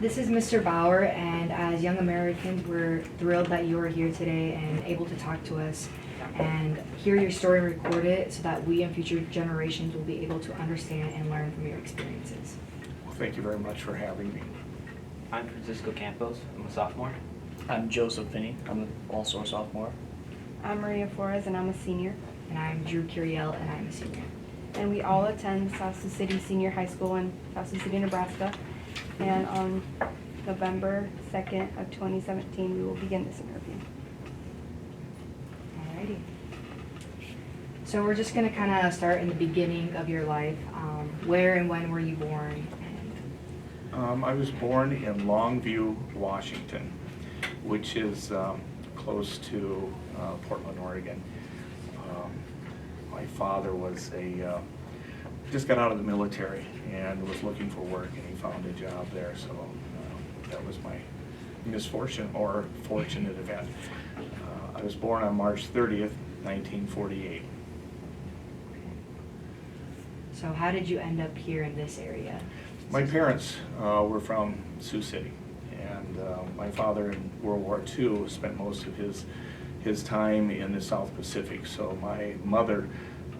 This is Mr. Bauer, and as young Americans, we're thrilled that you are here today and able to talk to us and hear your story and record it so that we and future generations will be able to understand and learn from your experiences. Well, thank you very much for having me. I'm Francisco Campos. I'm a sophomore. I'm Joseph Finney. I'm also a sophomore. I'm Maria Flores, and I'm a senior. And I'm Drew Curiel, and I'm a senior. And we all attend South Sioux City Senior High School in South Sioux City, Nebraska. And on November 2nd of 2017, we will begin this interview. Alrighty. So we're just going to kind of start in the beginning of your life. Where and when were you born? I was born in Longview, Washington, which is close to Portland, Oregon. My father was just got out of the military and was looking for work, and he found a job there, so that was my misfortune or fortunate event. I was born on March 30th, 1948. So how did you end up here in this area? My parents were from Sioux City, and my father in World War II spent most of his time in the South Pacific, so my mother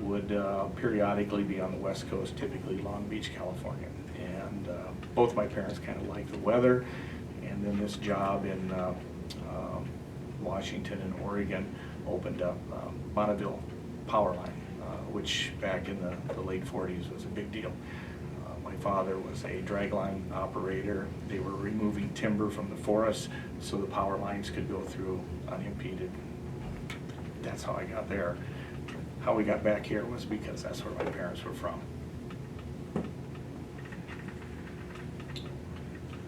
would periodically be on the West Coast, typically Long Beach, California. And both my parents kind of liked the weather, and then this job in Washington and Oregon opened up Bonneville Power Line, which back in the late 40s was a big deal. My father was a dragline operator. They were removing timber from the forest so the power lines could go through unimpeded. That's how I got there. How we got back here was because that's where my parents were from.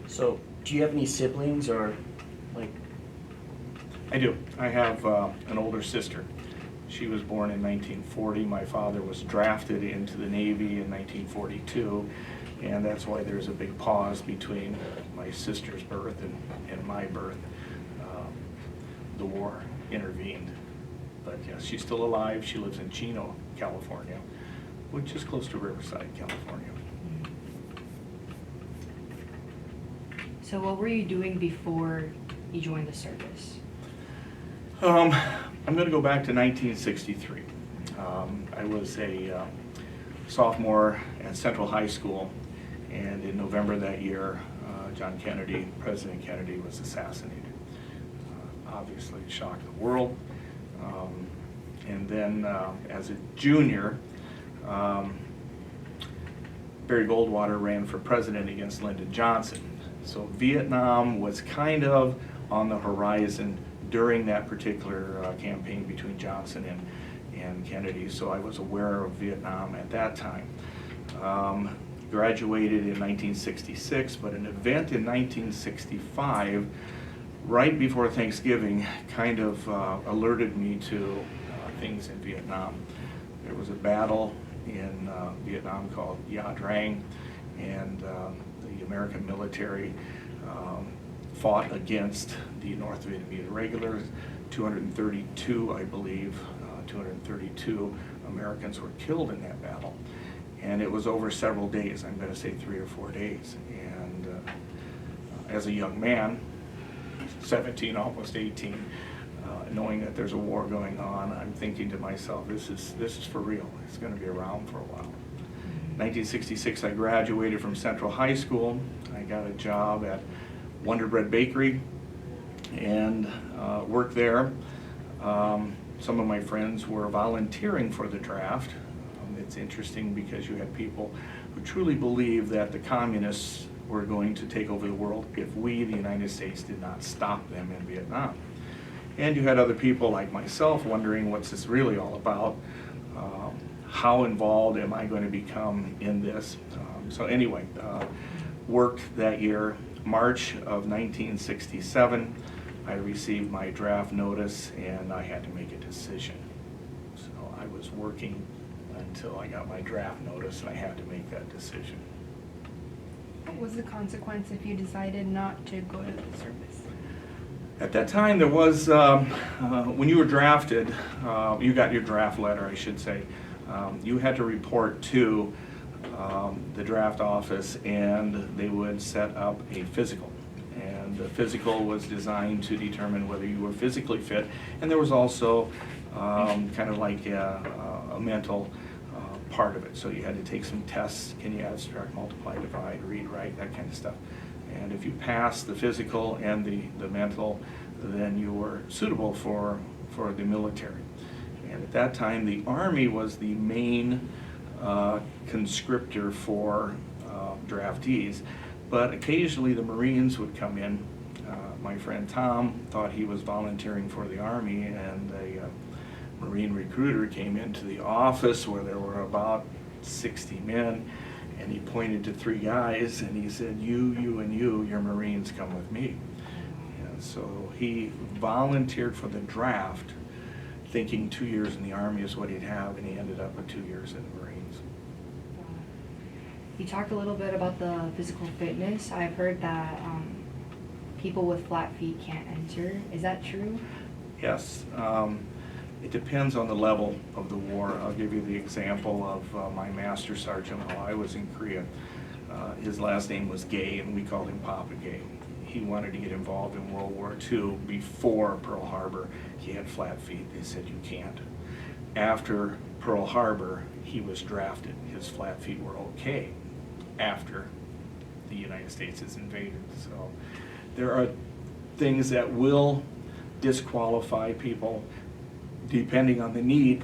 So, do you have any siblings or, like? I do. I have an older sister. She was born in 1940. My father was drafted into the Navy in 1942, and that's why there's a big pause between my sister's birth and my birth. The war intervened. But yes, she's still alive. She lives in Chino, California, which is close to Riverside, California. So what were you doing before you joined the service? I'm going to go back to 1963. I was a sophomore at Central High School, and in November that year, John Kennedy, President Kennedy, was assassinated. Obviously, it shocked the world. And then as a junior, Barry Goldwater ran for president against Lyndon Johnson. So Vietnam was kind of on the horizon during that particular campaign between Johnson and Kennedy, so I was aware of Vietnam at that time. Graduated in 1966, but an event in 1965, right before Thanksgiving, kind of alerted me to things in Vietnam. There was a battle in Vietnam called Ia Drang, and the American military fought against the North Vietnamese regulars. 232, I believe, 232 Americans were killed in that battle. And it was over several days, I'm going to say 3 or 4 days. And as a young man, 17, almost 18, knowing that there's a war going on, I'm thinking to myself, this is for real. It's going to be around for a while. 1966, I graduated from Central High School. I got a job at Wonder Bread Bakery and worked there. Some of my friends were volunteering for the draft. It's interesting because you had people who truly believed that the communists were going to take over the world if we, the United States, did not stop them in Vietnam. And you had other people like myself wondering, what's this really all about? How involved am I going to become in this? So anyway, worked that year. March of 1967, I received my draft notice and I had to make a decision. So I was working until I got my draft notice and I had to make that decision. What was the consequence if you decided not to go to the service? At that time, there was, when you were drafted, you got your draft letter, I should say, you had to report to the draft office, and they would set up a physical. And the physical was designed to determine whether you were physically fit, and there was also kind of like a mental part of it. So you had to take some tests: can you abstract, multiply, divide, read, write, that kind of stuff. And if you passed the physical and the mental, then you were suitable for the military. And at that time, the Army was the main conscriptor for draftees, but occasionally the Marines would come in. My friend Tom thought he was volunteering for the Army, and a Marine recruiter came into the office where there were about 60 men, and he pointed to 3 guys and he said, you, and you, your Marines, come with me. And so he volunteered for the draft, thinking 2 years in the Army is what he'd have, and he ended up with 2 years in the Marines. You talked a little bit about the physical fitness. I've heard that people with flat feet can't enter. Is that true? Yes. It depends on the level of the war. I'll give you the example of my master sergeant while I was in Korea. His last name was Gay, and we called him Papa Gay. He wanted to get involved in World War II before Pearl Harbor. He had flat feet. They said, you can't. After Pearl Harbor, he was drafted. His flat feet were okay after the United States is invaded. So there are things that will disqualify people. Depending on the need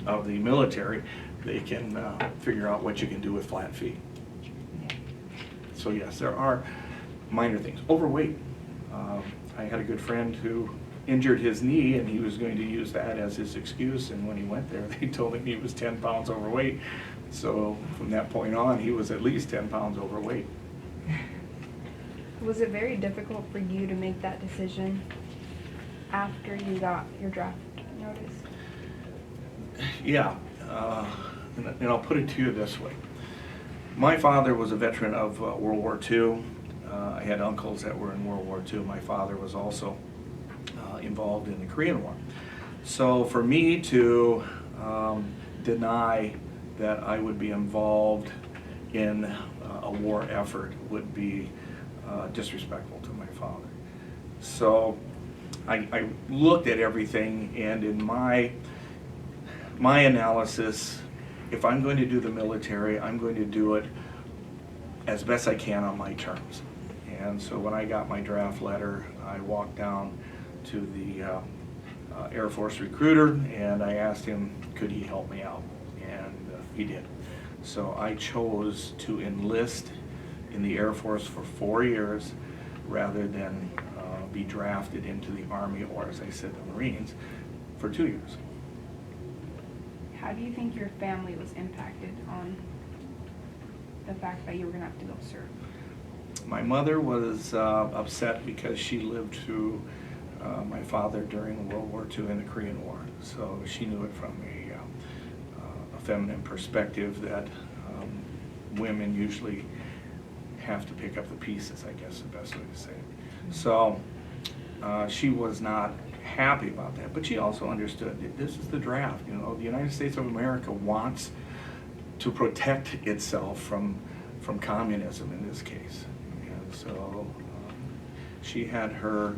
of the military, they can figure out what you can do with flat feet. So yes, there are minor things. Overweight. I had a good friend who injured his knee, and he was going to use that as his excuse, and when he went there, they told him he was 10 pounds overweight. So from that point on, he was at least 10 pounds overweight. Was it very difficult for you to make that decision after you got your draft notice? Yeah, and I'll put it to you this way. My father was a veteran of World War II. I had uncles that were in World War II. My father was also involved in the Korean War. So for me to deny that I would be involved in a war effort would be disrespectful to my father. So I looked at everything, and in my analysis, if I'm going to do the military, I'm going to do it as best I can on my terms. And so when I got my draft letter, I walked down to the Air Force recruiter, and I asked him, could he help me out? And he did. So I chose to enlist in the Air Force for 4 years rather than be drafted into the Army, or as I said, the Marines, for 2 years. How do you think your family was impacted on the fact that you were going to have to go serve? My mother was upset because she lived through my father during World War II and the Korean War, so she knew it from a feminine perspective that women usually have to pick up the pieces, I guess is the best way to say it. So she was not happy about that, but she also understood that this is the draft. You know, the United States of America wants to protect itself from communism in this case. And so she had her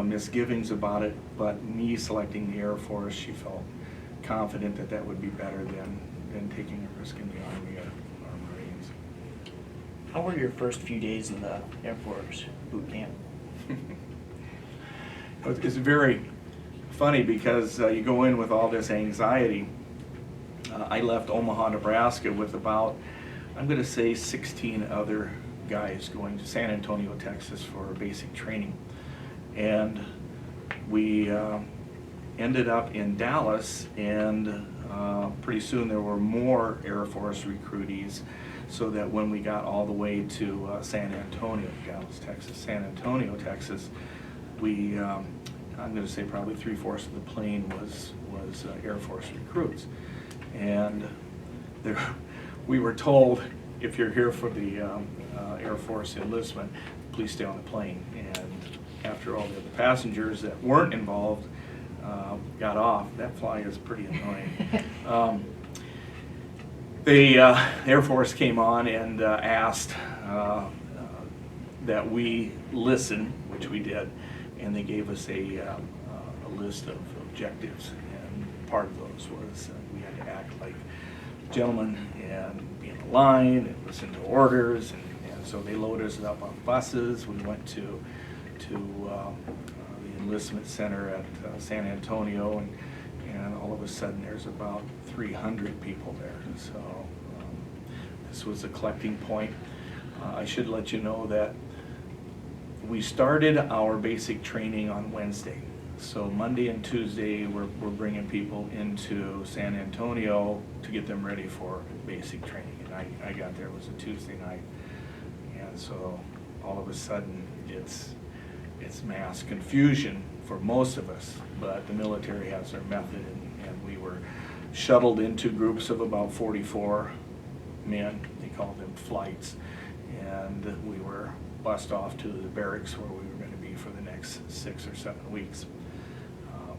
misgivings about it, but me selecting the Air Force, she felt confident that that would be better than taking a risk in the Army or Marines. How were your first few days in the Air Force boot camp? It's very funny because you go in with all this anxiety. I left Omaha, Nebraska with about, I'm going to say 16 other guys going to San Antonio, Texas for basic training. And we ended up in Dallas, and pretty soon there were more Air Force recruitees, so that when we got all the way to San Antonio, Dallas, Texas, San Antonio, Texas, we, I'm going to say probably 3/4 of the plane was Air Force recruits. And there, we were told, if you're here for the Air Force enlistment, please stay on the plane. And after all the other passengers that weren't involved got off, that fly is pretty annoying. The Air Force came on and asked that we listen, which we did, and they gave us a list of objectives, and part of those was we had to act like gentlemen and be in a line and listen to orders, and so they loaded us up on buses. We went to the enlistment center at San Antonio, and all of a sudden there's about 300 people there. So this was a collecting point. I should let you know that we started our basic training on Wednesday. So Monday and Tuesday, we're bringing people into San Antonio to get them ready for basic training. And I got there, it was a Tuesday night. And so all of a sudden, it's mass confusion for most of us, but the military has their method, and we were shuttled into groups of about 44 men. They called them flights. And we were bussed off to the barracks where we were going to be for the next 6 or 7 weeks.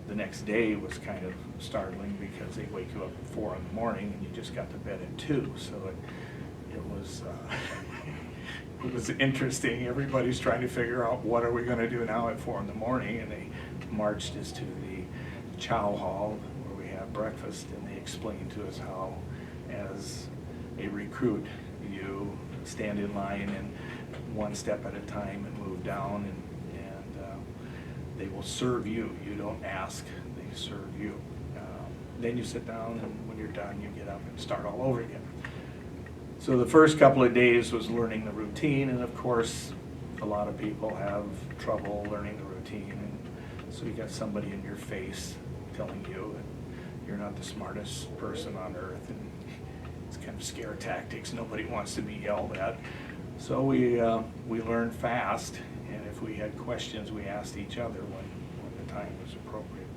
The next day was kind of startling because they wake you up at 4 in the morning and you just got to bed at 2. So it was it was interesting. Everybody's trying to figure out what are we going to do now at 4 in the morning, and they marched us to the chow hall where we have breakfast, and they explained to us how, as a recruit, you stand in line and one step at a time and move down, and they will serve you. You don't ask, they serve you. Then you sit down, and when you're done, you get up and start all over again. So the first couple of days was learning the routine, and of course, a lot of people have trouble learning the routine, and so you got somebody in your face telling you that you're not the smartest person on earth, and it's kind of scare tactics. Nobody wants to be yelled at. So we learned fast, and if we had questions, we asked each other when the time was appropriate.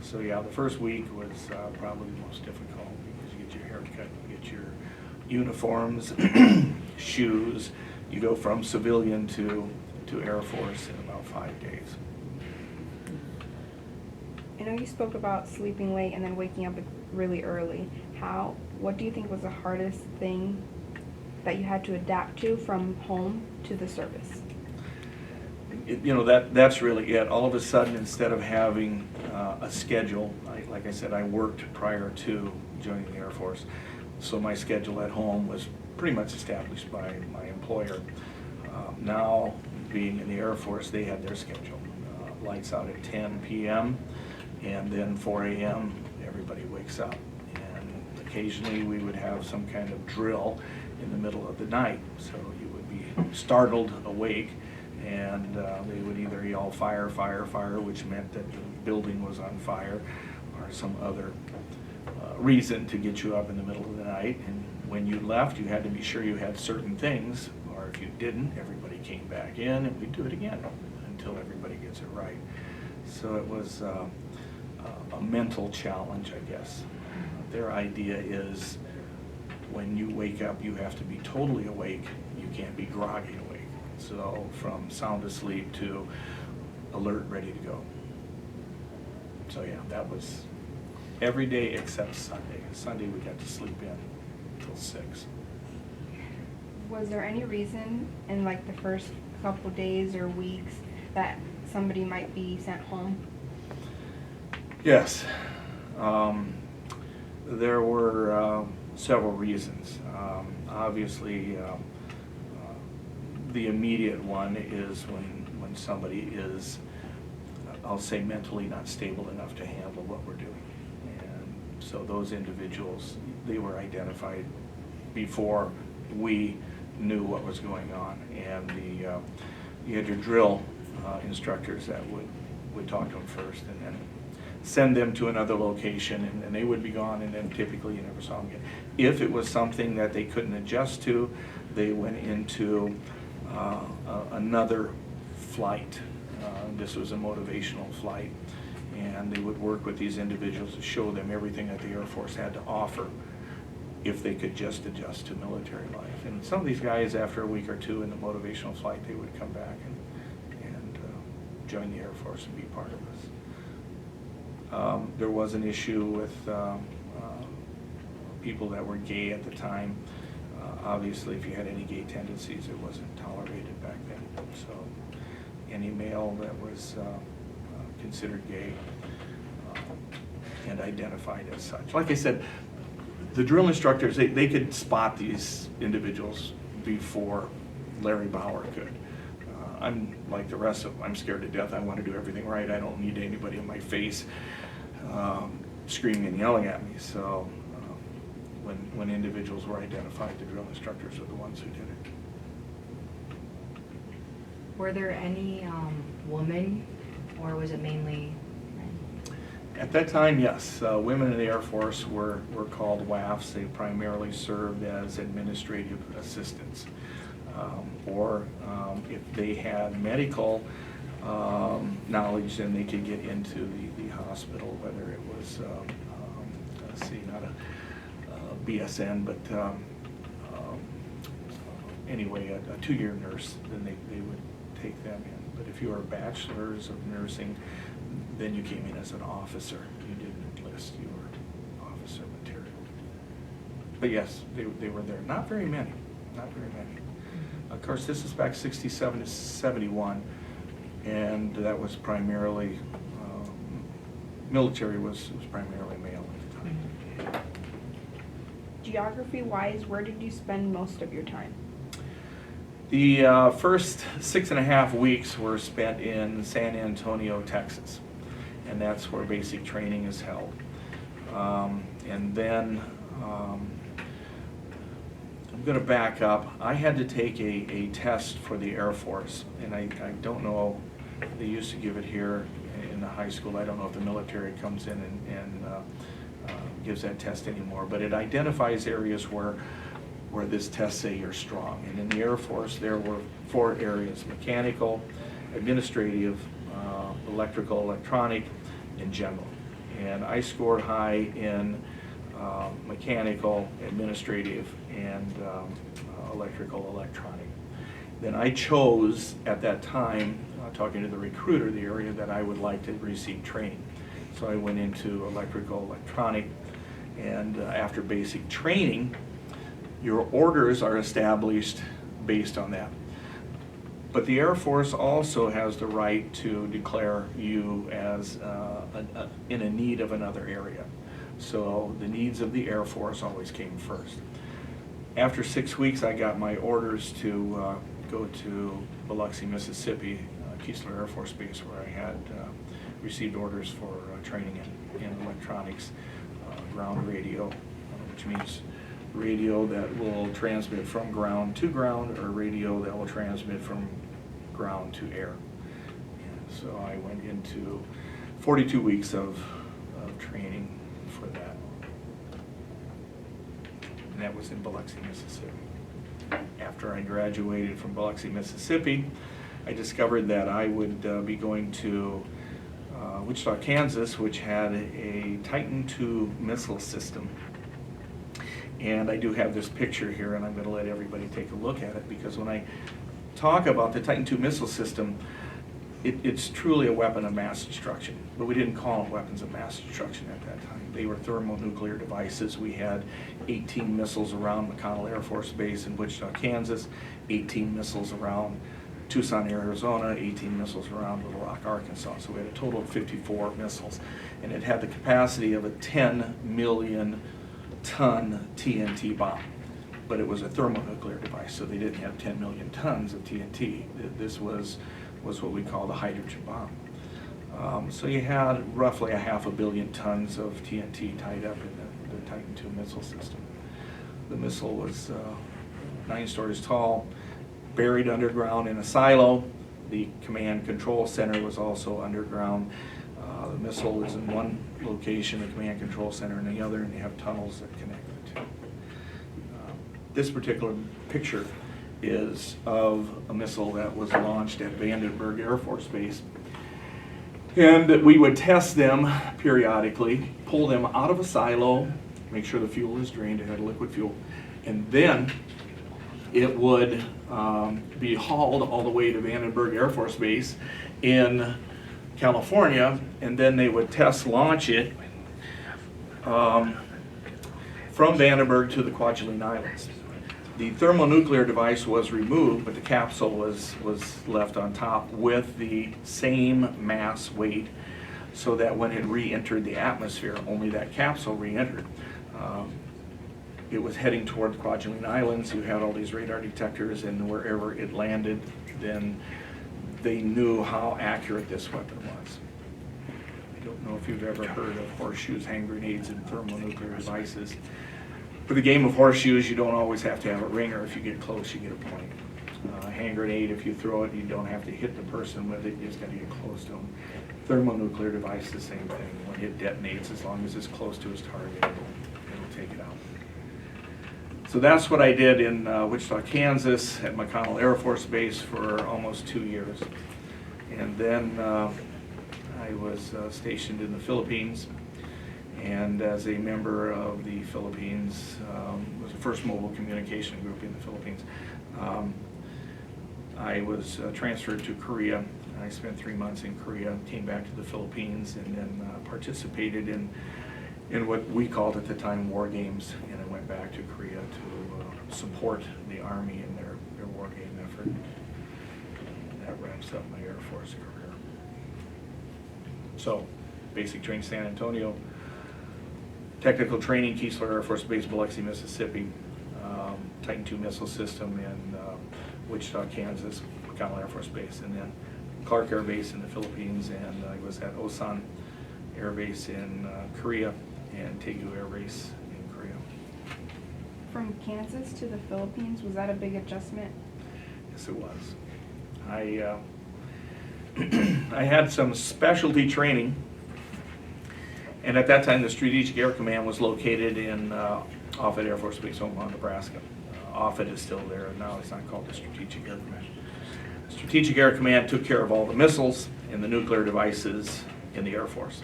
So yeah, the first week was probably the most difficult because you get your hair cut, you get your uniforms, shoes. You go from civilian to Air Force in about 5 days. I know you spoke about sleeping late and then waking up really early. What do you think was the hardest thing that you had to adapt to from home to the service? That's really it. All of a sudden, instead of having a schedule, like I said, I worked prior to joining the Air Force, so my schedule at home was pretty much established by my employer. Now, being in the Air Force, they had their schedule. Lights out at 10 p.m. and then 4 a.m. everybody wakes up. And occasionally we would have some kind of drill in the middle of the night. So you would be startled awake, and they would either yell fire, fire, fire, which meant that the building was on fire, or some other reason to get you up in the middle of the night. And when you left, you had to be sure you had certain things, or if you didn't, everybody came back in and we'd do it again until everybody gets it right. So it was a mental challenge, I guess. Their idea is when you wake up, you have to be totally awake. You can't be groggy awake. So from sound asleep to alert, ready to go. So yeah, that was every day except Sunday. Sunday we got to sleep in until 6. Was there any reason in like the first couple days or weeks that somebody might be sent home? Yes. There were several reasons. Obviously, the immediate one is when somebody is, I'll say, mentally not stable enough to handle what we're doing. And so those individuals, they were identified before we knew what was going on. And you had your drill instructors that would talk to them first and then send them to another location, and they would be gone, and then typically you never saw them again. If it was something that they couldn't adjust to, they went into another flight. This was a motivational flight, and they would work with these individuals to show them everything that the Air Force had to offer if they could just adjust to military life. And some of these guys, after a week or two in the motivational flight, they would come back and join the Air Force and be part of us. There was an issue with people that were gay at the time. Obviously, if you had any gay tendencies, it wasn't tolerated back then. So any male that was considered gay and identified as such. Like I said, the drill instructors, they could spot these individuals before Larry Bauer could. I'm like the rest of them. I'm scared to death. I want to do everything right. I don't need anybody in my face screaming and yelling at me. So when individuals were identified, the drill instructors are the ones who did it. Were there any women, or was it mainly men? At that time, yes. Women in the Air Force were called WAFs. They primarily served as administrative assistants. Or if they had medical knowledge, then they could get into the hospital, whether it was, let's see, not a BSN, but anyway, a 2-year nurse, then they would take them in. But if you were bachelors of nursing, then you came in as an officer. You didn't enlist, you were officer material. But yes, they were there. Not very many, not very many. Of course, this is back 67 to 71, and that was primarily, military was primarily male at the time. Geography-wise, where did you spend most of your time? The first 6.5 weeks were spent in San Antonio, Texas, and that's where basic training is held. And then I'm going to back up. I had to take a test for the Air Force, and I don't know, they used to give it here in the high school. I don't know if the military comes in and gives that test anymore, but it identifies areas where this test say you're strong. And in the Air Force, there were 4 areas: mechanical, administrative, electrical, electronic, and general. And I scored high in mechanical, administrative, and electrical, electronic. Then I chose, at that time, talking to the recruiter, the area that I would like to receive training. So I went into electrical, electronic, and after basic training, your orders are established based on that. But the Air Force also has the right to declare you as in a need of another area. So the needs of the Air Force always came first. After 6 weeks, I got my orders to go to Biloxi, Mississippi, Keesler Air Force Base, where I had received orders for training in electronics, ground radio, which means radio that will transmit from ground to ground, or radio that will transmit from ground to air. And so I went into 42 weeks of training for that. And that was in Biloxi, Mississippi. After I graduated from Biloxi, Mississippi, I discovered that I would be going to Wichita, Kansas, which had a Titan II missile system. And I do have this picture here, and I'm going to let everybody take a look at it, because when I talk about the Titan II missile system, it's truly a weapon of mass destruction. But we didn't call them weapons of mass destruction at that time. They were thermonuclear devices. We had 18 missiles around McConnell Air Force Base in Wichita, Kansas, 18 missiles around Tucson, Arizona, 18 missiles around Little Rock, Arkansas. So we had a total of 54 missiles. And it had the capacity of a 10 million ton TNT bomb. But it was a thermonuclear device, so they didn't have 10 million tons of TNT. This was what we call the hydrogen bomb. So you had roughly 500 million tons of TNT tied up in the Titan II missile system. The missile was 9 stories tall, buried underground in a silo. The command control center was also underground. The missile was in one location, the command control center in the other, and you have tunnels that connect the two. This particular picture is of a missile that was launched at Vandenberg Air Force Base. And we would test them periodically, pull them out of a silo, make sure the fuel is drained, it had liquid fuel, and then it would be hauled all the way to Vandenberg Air Force Base in California, and then they would test launch it from Vandenberg to the Kwajalein Islands. The thermonuclear device was removed, but the capsule was left on top with the same mass weight, so that when it re-entered the atmosphere, only that capsule re-entered. It was heading toward the Kwajalein Islands. You had all these radar detectors, and wherever it landed, then they knew how accurate this weapon was. I don't know if you've ever heard of horseshoes, hand grenades, and thermonuclear devices. For the game of horseshoes, you don't always have to have a ringer. If you get close, you get a point. Hand grenade, if you throw it, you don't have to hit the person with it, you just got to get close to them. Thermonuclear device, the same thing. When it detonates, as long as it's close to its target, it'll take it out. So that's what I did in Wichita, Kansas at McConnell Air Force Base for almost 2 years. And then I was stationed in the Philippines, and as a member of the Philippines, was the first mobile communication group in the Philippines. I was transferred to Korea. I spent 3 months in Korea, came back to the Philippines, and then participated in what we called at the time war games, and I went back to Korea to support the Army in their war game effort. And that wraps up my Air Force career. So, basic training San Antonio, technical training Keesler Air Force Base, Biloxi, Mississippi, Titan II missile system in Wichita, Kansas, McConnell Air Force Base, and then Clark Air Base in the Philippines, and I was at Osan Air Base in Korea, and Daegu Air Base in Korea. From Kansas to the Philippines, was that a big adjustment? Yes, it was. I I had some specialty training, and at that time the Strategic Air Command was located in Offutt Air Force Base, Omaha, Nebraska. Offutt is still there, and now it's not called the Strategic Air Command. Strategic Air Command took care of all the missiles and the nuclear devices in the Air Force.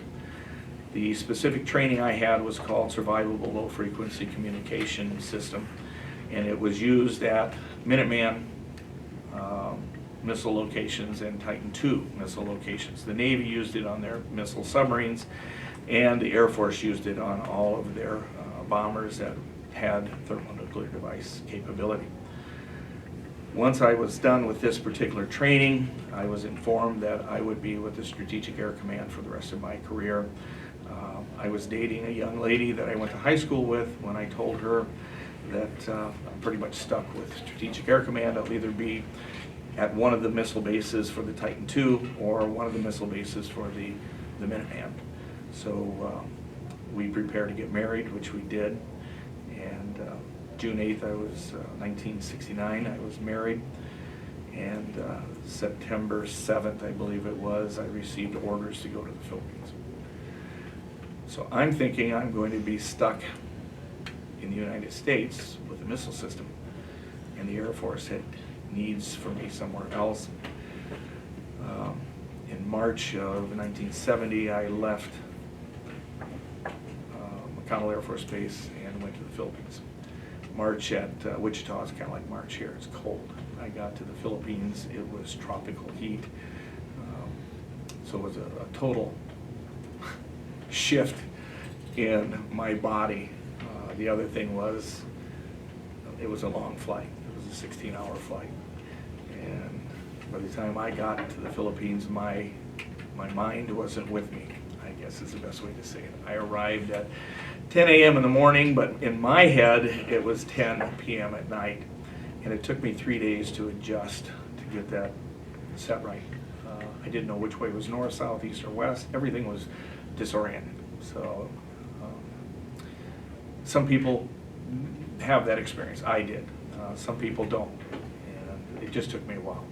The specific training I had was called Survivable Low Frequency Communication System, and it was used at Minuteman missile locations and Titan II missile locations. The Navy used it on their missile submarines, and the Air Force used it on all of their bombers that had thermonuclear device capability. Once I was done with this particular training, I was informed that I would be with the Strategic Air Command for the rest of my career. I was dating a young lady that I went to high school with. When I told her that I'm pretty much stuck with Strategic Air Command, I'll either be at one of the missile bases for the Titan II or one of the missile bases for the Minuteman. So we prepared to get married, which we did. And June 8th, 1969, I was married. And September 7th, I believe it was, I received orders to go to the Philippines. So I'm thinking I'm going to be stuck in the United States with a missile system, and the Air Force had needs for me somewhere else. In March of 1970, I left McConnell Air Force Base and went to the Philippines. March at Wichita is kind of like March here, it's cold. I got to the Philippines, it was tropical heat. So it was a total shift in my body. The other thing was, it was a long flight. It was a 16-hour flight. And by the time I got to the Philippines, my mind wasn't with me, I guess is the best way to say it. I arrived at 10 a.m. in the morning, but in my head, it was 10 p.m. at night. And it took me 3 days to adjust to get that set right. I didn't know which way was north, south, east, or west. Everything was disoriented. So some people have that experience. I did. Some people don't. And it just took me a while.